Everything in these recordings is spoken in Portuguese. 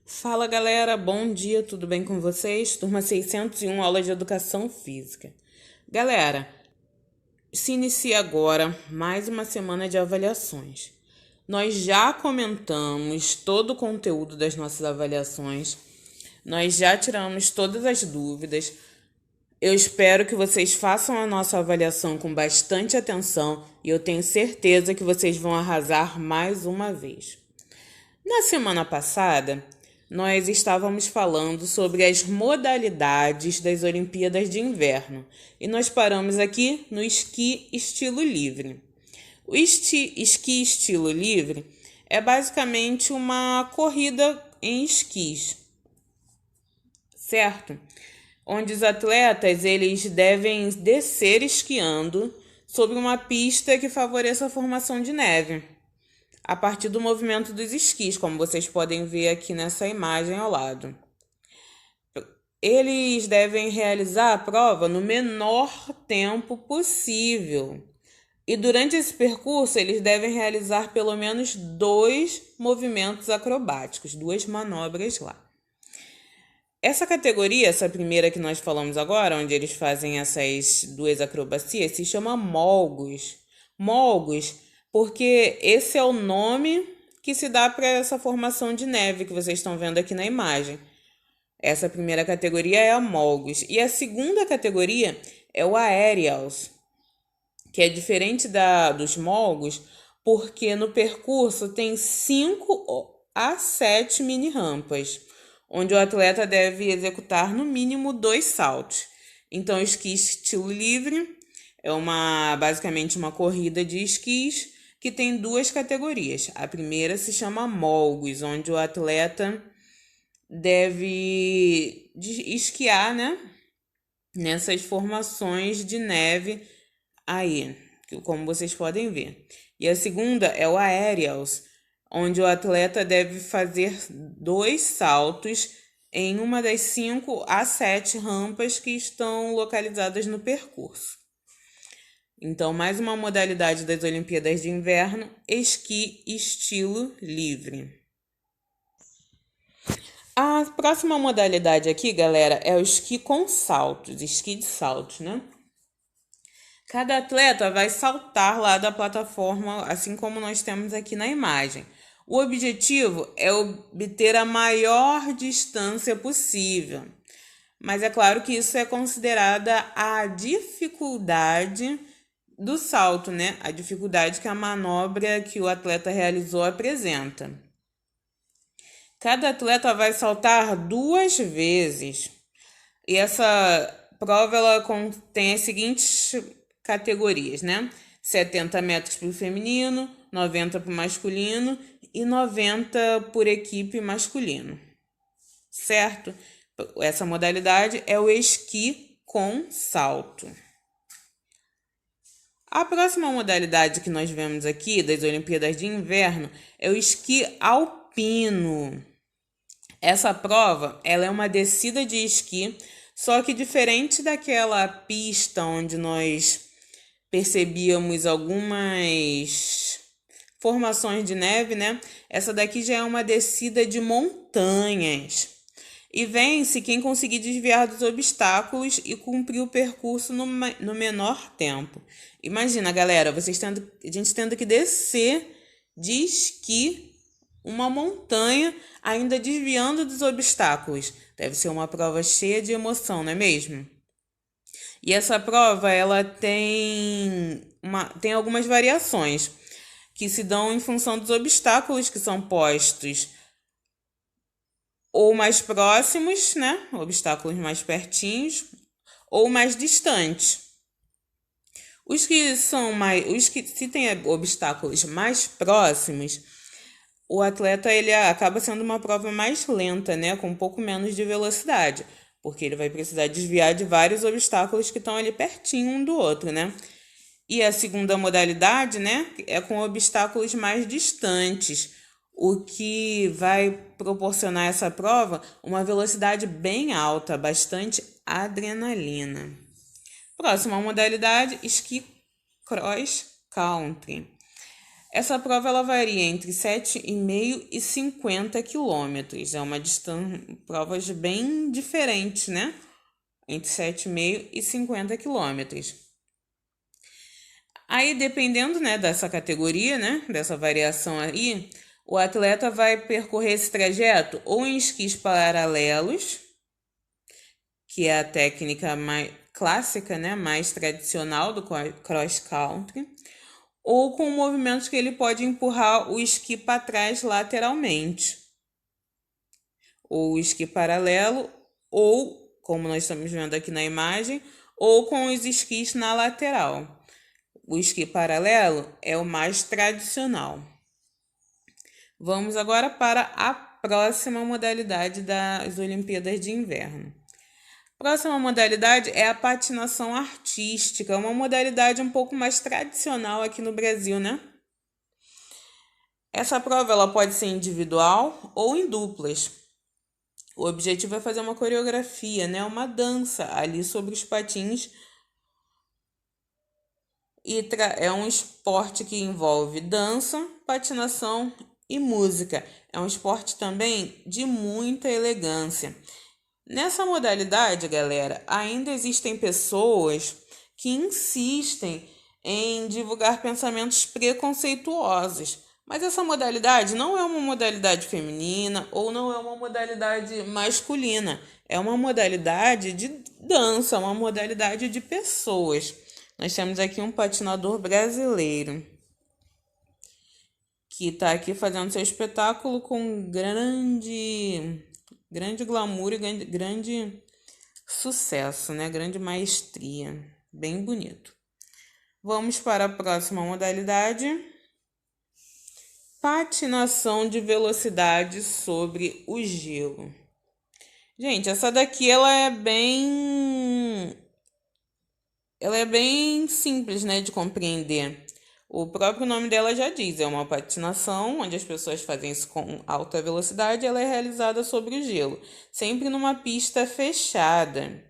Fala galera, bom dia, tudo bem com vocês? Turma 601, aula de Educação Física. Galera, se inicia agora mais uma semana de avaliações. Nós já comentamos todo o conteúdo das nossas avaliações, nós já tiramos todas as dúvidas. Eu espero que vocês façam a nossa avaliação com bastante atenção e eu tenho certeza que vocês vão arrasar mais uma vez. Na semana passada, nós estávamos falando sobre as modalidades das Olimpíadas de Inverno e nós paramos aqui no esqui estilo livre. O esqui estilo livre é basicamente uma corrida em esquis, certo? Onde os atletas eles devem descer esquiando sobre uma pista que favoreça a formação de neve, a partir do movimento dos esquis, como vocês podem ver aqui nessa imagem ao lado. Eles devem realizar a prova no menor tempo possível. E durante esse percurso, eles devem realizar pelo menos 2 movimentos acrobáticos, 2 manobras lá. Essa categoria, essa primeira que nós falamos agora, onde eles fazem essas 2 acrobacias, se chama molgos. Molgos porque esse é o nome que se dá para essa formação de neve que vocês estão vendo aqui na imagem. Essa primeira categoria é a molgos. E a segunda categoria é o aerials, que é diferente dos molgos, porque no percurso tem 5 a 7 mini rampas, onde o atleta deve executar no mínimo 2 saltos. Então, esqui estilo livre é basicamente uma corrida de esquis que tem 2 categorias. A primeira se chama molgos, onde o atleta deve esquiar, né, nessas formações de neve aí, como vocês podem ver. E a segunda é o aerials, onde o atleta deve fazer 2 saltos em uma das 5 a 7 rampas que estão localizadas no percurso. Então, mais uma modalidade das Olimpíadas de Inverno, esqui estilo livre. A próxima modalidade aqui, galera, é o esqui com saltos, esqui de saltos, né? Cada atleta vai saltar lá da plataforma, assim como nós temos aqui na imagem. O objetivo é obter a maior distância possível. Mas é claro que isso é considerada a dificuldade do salto, né? A dificuldade que a manobra que o atleta realizou apresenta. Cada atleta vai saltar 2 vezes. E essa prova ela contém as seguintes categorias, né? 70 metros para o feminino, 90 para o masculino e 90 por equipe masculino, certo? Essa modalidade é o esqui com salto. A próxima modalidade que nós vemos aqui das Olimpíadas de Inverno é o esqui alpino. Essa prova ela é uma descida de esqui, só que diferente daquela pista onde nós percebíamos algumas formações de neve, né? Essa daqui já é uma descida de montanhas. E vence quem conseguir desviar dos obstáculos e cumprir o percurso no menor tempo. Imagina, galera, a gente tendo que descer de esqui uma montanha, ainda desviando dos obstáculos. Deve ser uma prova cheia de emoção, não é mesmo? E essa prova, ela tem algumas variações que se dão em função dos obstáculos que são postos ou mais próximos, né? Obstáculos mais pertinhos, ou mais distantes. Os que se tem obstáculos mais próximos, o atleta ele acaba sendo uma prova mais lenta, né? Com um pouco menos de velocidade, porque ele vai precisar desviar de vários obstáculos que estão ali pertinho um do outro, né? E a segunda modalidade, né, é com obstáculos mais distantes, o que vai proporcionar essa prova uma velocidade bem alta, bastante adrenalina. Próxima modalidade, esqui cross country. Essa prova ela varia entre 7,5 e 50 quilômetros. É uma distância, provas bem diferentes, né? Entre 7,5 e 50 quilômetros. Aí, dependendo, né, dessa categoria, né, dessa variação aí, o atleta vai percorrer esse trajeto ou em esquis paralelos, que é a técnica mais clássica, né, mais tradicional do cross country, ou com movimentos que ele pode empurrar o esqui para trás lateralmente, ou o esqui paralelo, ou, como nós estamos vendo aqui na imagem, ou com os esquis na lateral. O esqui paralelo é o mais tradicional. Vamos agora para a próxima modalidade das Olimpíadas de Inverno. Próxima modalidade é a patinação artística, uma modalidade um pouco mais tradicional aqui no Brasil, né? Essa prova ela pode ser individual ou em duplas. O objetivo é fazer uma coreografia, né? Uma dança ali sobre os patins. E é um esporte que envolve dança, patinação e música. É um esporte também de muita elegância. Nessa modalidade, galera, ainda existem pessoas que insistem em divulgar pensamentos preconceituosos. Mas essa modalidade não é uma modalidade feminina ou não é uma modalidade masculina. É uma modalidade de dança, uma modalidade de pessoas. Nós temos aqui um patinador brasileiro que está aqui fazendo seu espetáculo com grande glamour e grande sucesso, né? Grande maestria. Bem bonito. Vamos para a próxima modalidade. Patinação de velocidade sobre o gelo. Gente, essa daqui ela é bem simples, né, de compreender. O próprio nome dela já diz, é uma patinação onde as pessoas fazem isso com alta velocidade, ela é realizada sobre o gelo, sempre numa pista fechada.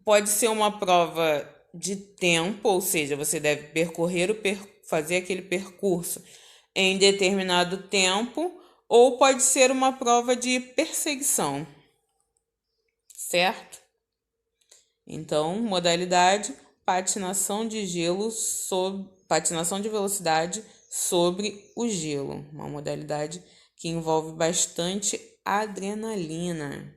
Pode ser uma prova de tempo, ou seja, você deve fazer aquele percurso em determinado tempo, ou pode ser uma prova de perseguição, certo? Então, modalidade patinação de velocidade sobre o gelo, uma modalidade que envolve bastante adrenalina.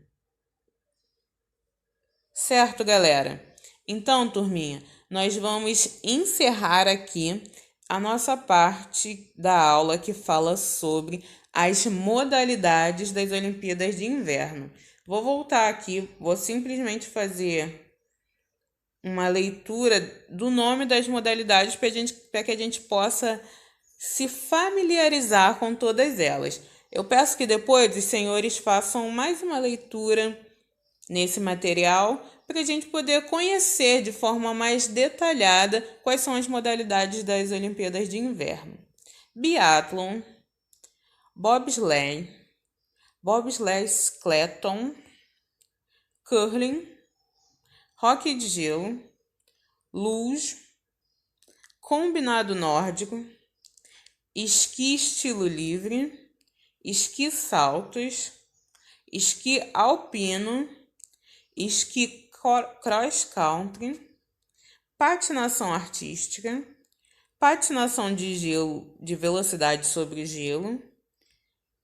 Certo, galera? Então, turminha, nós vamos encerrar aqui a nossa parte da aula que fala sobre as modalidades das Olimpíadas de Inverno. Vou voltar aqui, vou simplesmente fazer uma leitura do nome das modalidades para que a gente possa se familiarizar com todas elas. Eu peço que depois os senhores façam mais uma leitura nesse material para a gente poder conhecer de forma mais detalhada quais são as modalidades das Olimpíadas de Inverno. Biathlon, bobsleigh skeleton, curling, hóquei de gelo, luge, combinado nórdico, esqui estilo livre, esqui saltos, esqui alpino, esqui cross country, patinação artística, patinação de gelo de velocidade sobre gelo.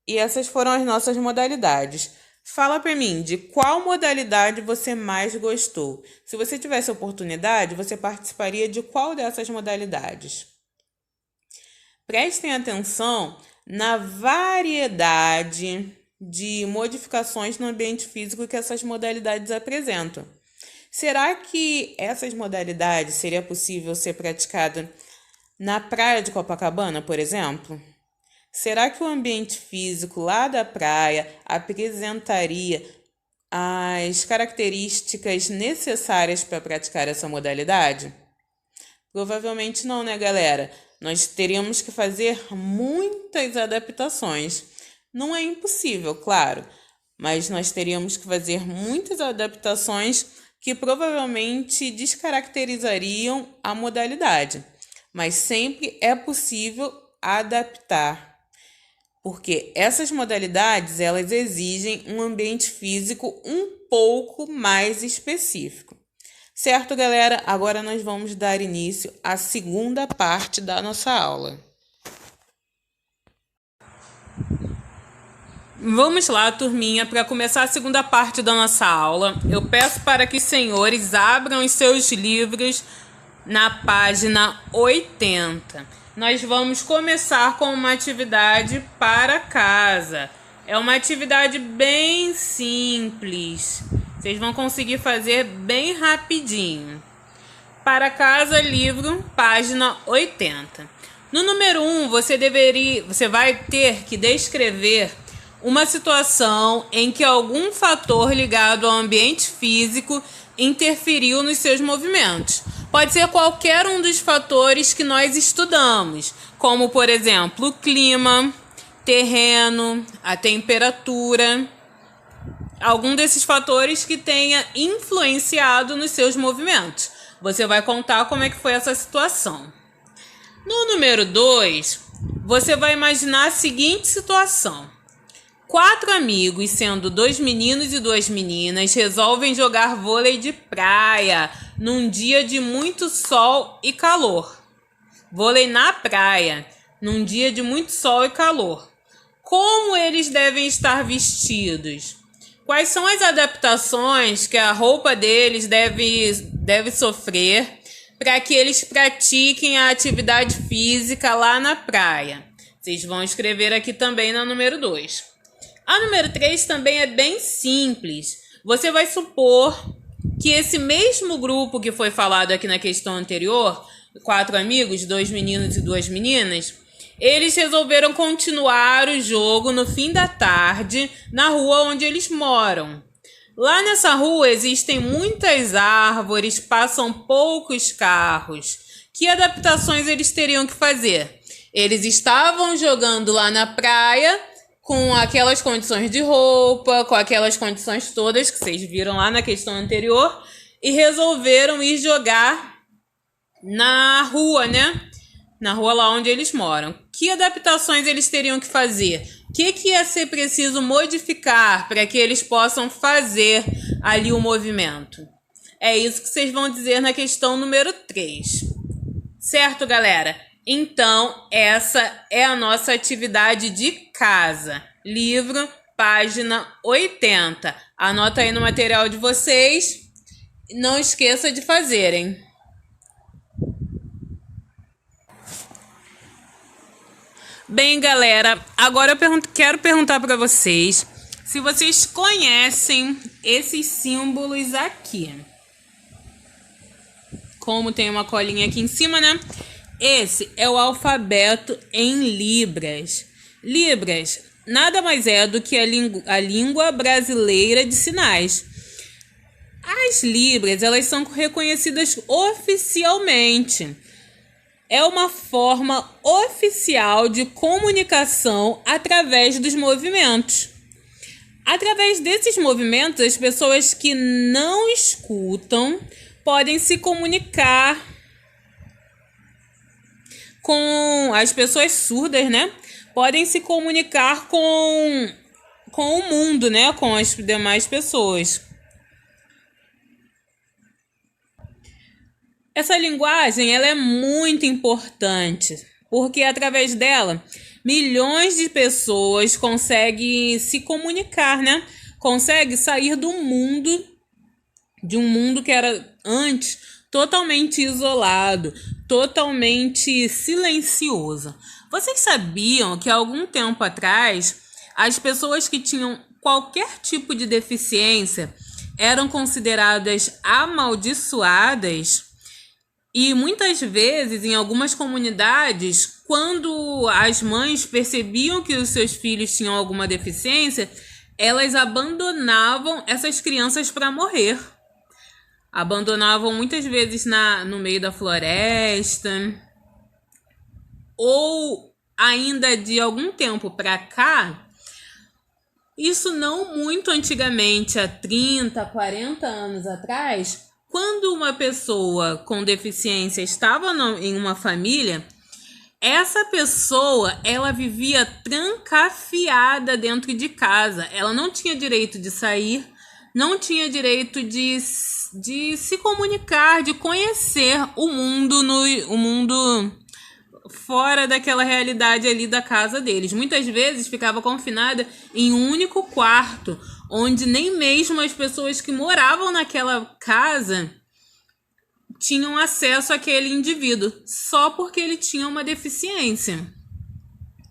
E essas foram as nossas modalidades. Fala para mim, de qual modalidade você mais gostou? Se você tivesse oportunidade, você participaria de qual dessas modalidades? Prestem atenção na variedade de modificações no ambiente físico que essas modalidades apresentam. Será que essas modalidades seria possível ser praticada na praia de Copacabana, por exemplo? Será que o ambiente físico lá da praia apresentaria as características necessárias para praticar essa modalidade? Provavelmente não, né, galera? Nós teríamos que fazer muitas adaptações. Não é impossível, claro, mas nós teríamos que fazer muitas adaptações que provavelmente descaracterizariam a modalidade. mas sempre é possível adaptar, porque essas modalidades elas exigem um ambiente físico um pouco mais específico. Certo, galera? Agora nós vamos dar início à segunda parte da nossa aula. Vamos lá, turminha, para começar a segunda parte da nossa aula. Eu peço para que os senhores abram os seus livros na página 80. Nós vamos começar com uma atividade para casa. É uma atividade bem simples. Vocês vão conseguir fazer bem rapidinho. Para casa, livro, página 80. No número 1, você vai ter que descrever uma situação em que algum fator ligado ao ambiente físico interferiu nos seus movimentos. Pode ser qualquer um dos fatores que nós estudamos, como, por exemplo, o clima, terreno, a temperatura. Algum desses fatores que tenha influenciado nos seus movimentos. Você vai contar como é que foi essa situação. No número 2, você vai imaginar a seguinte situação. 4 amigos, sendo 2 meninos e 2 meninas, resolvem jogar vôlei de praia num dia de muito sol e calor. Vôlei na praia, num dia de muito sol e calor. Como eles devem estar vestidos? Quais são as adaptações que a roupa deles deve sofrer para que eles pratiquem a atividade física lá na praia? Vocês vão escrever aqui também na número 2. A número 3 também é bem simples. Você vai supor que esse mesmo grupo que foi falado aqui na questão anterior, 4 amigos, 2 meninos e 2 meninas, eles resolveram continuar o jogo no fim da tarde na rua onde eles moram. Lá nessa rua existem muitas árvores, passam poucos carros. Que adaptações eles teriam que fazer? Eles estavam jogando lá na praia com aquelas condições de roupa, com aquelas condições todas que vocês viram lá na questão anterior e resolveram ir jogar na rua, né? Na rua lá onde eles moram. Que adaptações eles teriam que fazer? O que ia ser preciso modificar para que eles possam fazer ali o movimento? É isso que vocês vão dizer na questão número 3. Certo, galera? Então, essa é a nossa atividade de casa. Livro, página 80. Anota aí no material de vocês. Não esqueça de fazerem. Bem, galera, agora eu quero perguntar para vocês se vocês conhecem esses símbolos aqui. Como tem uma colinha aqui em cima, né? Esse é o alfabeto em Libras. Libras nada mais é do que a língua brasileira de sinais. As Libras, elas são reconhecidas oficialmente. É uma forma oficial de comunicação através dos movimentos. Através desses movimentos, as pessoas que não escutam podem se comunicar com as pessoas surdas, né? Podem se comunicar com o mundo, né? Com as demais pessoas. Essa linguagem ela é muito importante, porque através dela, milhões de pessoas conseguem se comunicar, né? Conseguem sair de um mundo que era antes totalmente isolado, totalmente silencioso. Vocês sabiam que há algum tempo atrás, as pessoas que tinham qualquer tipo de deficiência eram consideradas amaldiçoadas? E muitas vezes, em algumas comunidades, quando as mães percebiam que os seus filhos tinham alguma deficiência, elas abandonavam essas crianças para morrer. Abandonavam muitas vezes no meio da floresta. Ou ainda de algum tempo para cá, isso não muito antigamente, há 30, 40 anos atrás, quando uma pessoa com deficiência estava em uma família, essa pessoa, ela vivia trancafiada dentro de casa. Ela não tinha direito de sair, não tinha direito de se comunicar, de conhecer o mundo fora daquela realidade ali da casa deles. Muitas vezes ficava confinada em um único quarto, onde nem mesmo as pessoas que moravam naquela casa tinham acesso àquele indivíduo, só porque ele tinha uma deficiência.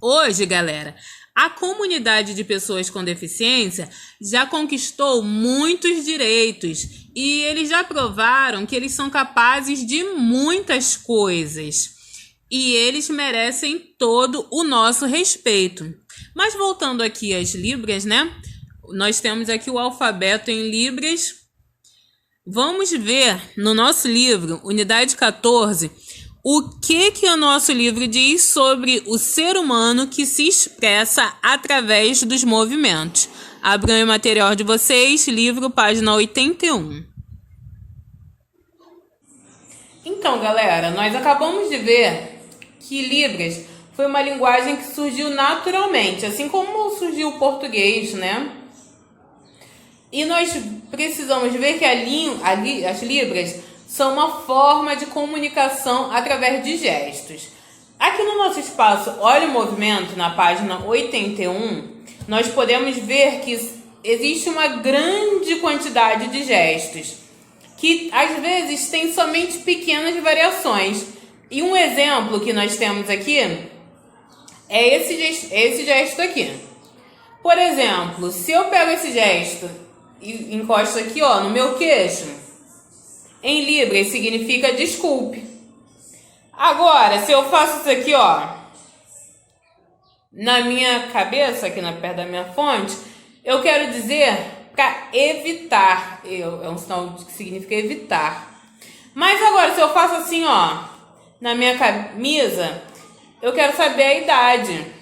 Hoje, galera, a comunidade de pessoas com deficiência já conquistou muitos direitos e eles já provaram que eles são capazes de muitas coisas. E eles merecem todo o nosso respeito. Mas voltando aqui às Libras, né? Nós temos aqui o alfabeto em Libras. Vamos ver no nosso livro, unidade 14, o que o nosso livro diz sobre o ser humano que se expressa através dos movimentos. Abram o material de vocês, livro, página 81. Então, galera, nós acabamos de ver que Libras foi uma linguagem que surgiu naturalmente, assim como surgiu o português, né? E nós precisamos ver que as Libras são uma forma de comunicação através de gestos. Aqui no nosso espaço Olha o Movimento, na página 81, nós podemos ver que existe uma grande quantidade de gestos, que às vezes tem somente pequenas variações. E um exemplo que nós temos aqui é esse gesto aqui. Por exemplo, se eu pego esse gesto e encosto aqui, ó, no meu queixo, em Libras significa desculpe. Agora, se eu faço isso aqui, ó, na minha cabeça, aqui perto da minha fonte, eu quero dizer para evitar. É um sinal que significa evitar. Mas agora, se eu faço assim, ó, na minha camisa, eu quero saber a idade.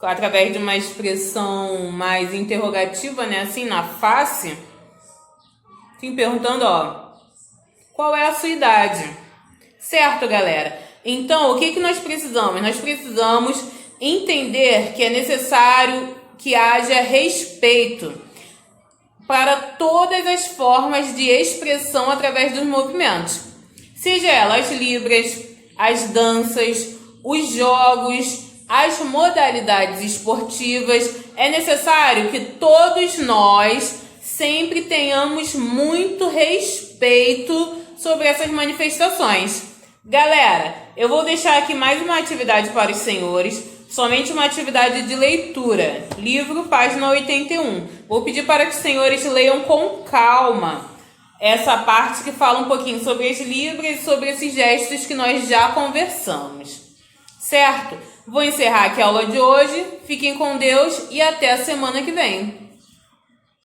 Através de uma expressão mais interrogativa, né? Assim, na face. Fico perguntando, ó, qual é a sua idade? Certo, galera? Então, o que nós precisamos? Nós precisamos entender que é necessário que haja respeito para todas as formas de expressão através dos movimentos. Seja elas as Libras, as danças, os jogos, as modalidades esportivas. É necessário que todos nós sempre tenhamos muito respeito sobre essas manifestações. Galera, eu vou deixar aqui mais uma atividade para os senhores, somente uma atividade de leitura. Livro, página 81. Vou pedir para que os senhores leiam com calma essa parte que fala um pouquinho sobre as Libras e sobre esses gestos que nós já conversamos. Certo? Vou encerrar aqui a aula de hoje. Fiquem com Deus e até a semana que vem.